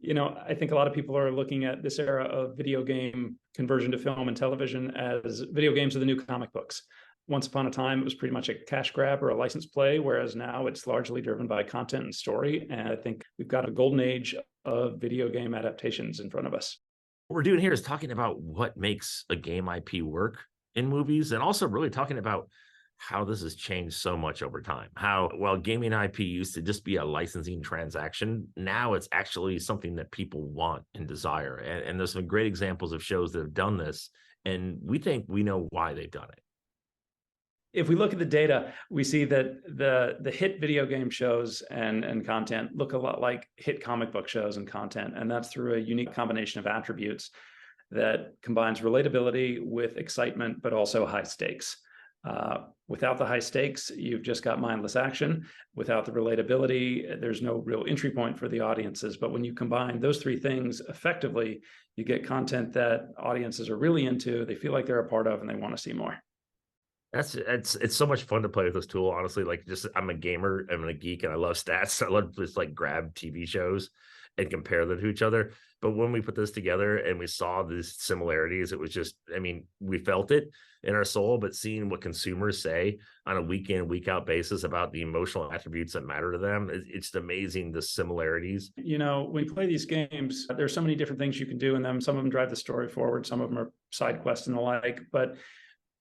I think a lot of people are looking at this era of video game conversion to film and television as video games are the new comic books. Once upon a time, it was pretty much a cash grab or a license play, whereas now it's largely driven by content and story. And I think we've got a golden age of video game adaptations in front of us. What we're doing here is talking about what makes a game IP work in movies, and also really talking about how this has changed so much over time. How, while gaming IP used to just be a licensing transaction, now it's actually something that people want and desire. And there's some great examples of shows that have done this, and we think we know why they've done it. If we look at the data, we see that the hit video game shows and content look a lot like hit comic book shows and content, and that's through a unique combination of attributes that combines relatability with excitement, but also high stakes. Without the high stakes, you've just got mindless action. Without the relatability, there's no real entry point for the audiences. But when you combine those three things effectively, you get content that audiences are really into, they feel like they're a part of, and they want to see more. It's so much fun to play with this tool, honestly. Like, just, I'm a gamer, I'm a geek, and I love stats. I love to just like grab TV shows and compare them to each other. But when we put this together and we saw these similarities, it was just, I mean, we felt it in our soul, but seeing what consumers say on a week in, week out basis about the emotional attributes that matter to them, it's amazing, the similarities. When you play these games, there's so many different things you can do in them. Some of them drive the story forward, some of them are side quests and the like. But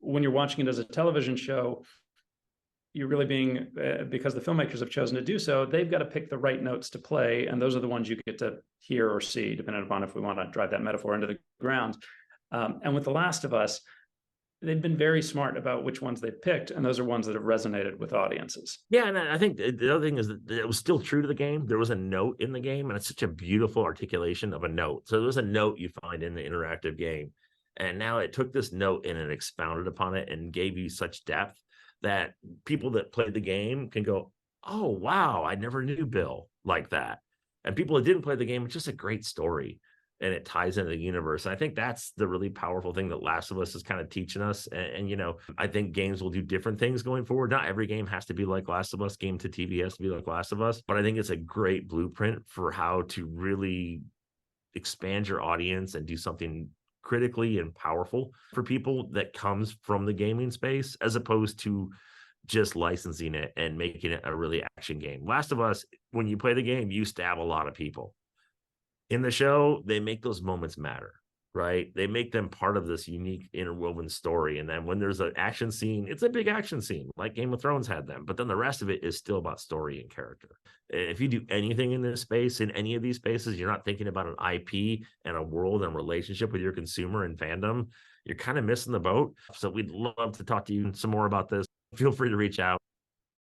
when you're watching it as a television show, you're really being, because the filmmakers have chosen to do so, they've got to pick the right notes to play. And those are the ones you get to hear or see, depending upon if we want to drive that metaphor into the ground. And with The Last of Us, they've been very smart about which ones they picked. And those are ones that have resonated with audiences. Yeah. And I think the other thing is that it was still true to the game. There was a note in the game, and it's such a beautiful articulation of a note. So there's a note you find in the interactive game. And now it took this note and it expounded upon it and gave you such depth that people that played the game can go, oh, wow, I never knew Bill like that. And people that didn't play the game, it's just a great story, and it ties into the universe. And I think that's the really powerful thing that Last of Us is kind of teaching us. And I think games will do different things going forward. Not every game has to be like Last of Us. Game to TV has to be like Last of Us. But I think it's a great blueprint for how to really expand your audience and do something critically and powerful for people that comes from the gaming space, as opposed to just licensing it and making it a really action game. Last of Us, when you play the game, you stab a lot of people. In the show, they make those moments matter, right? They make them part of this unique interwoven story. And then when there's an action scene, it's a big action scene, like Game of Thrones had them. But then the rest of it is still about story and character. If you do anything in this space, in any of these spaces, you're not thinking about an IP and a world and relationship with your consumer and fandom, you're kind of missing the boat. So we'd love to talk to you some more about this. Feel free to reach out.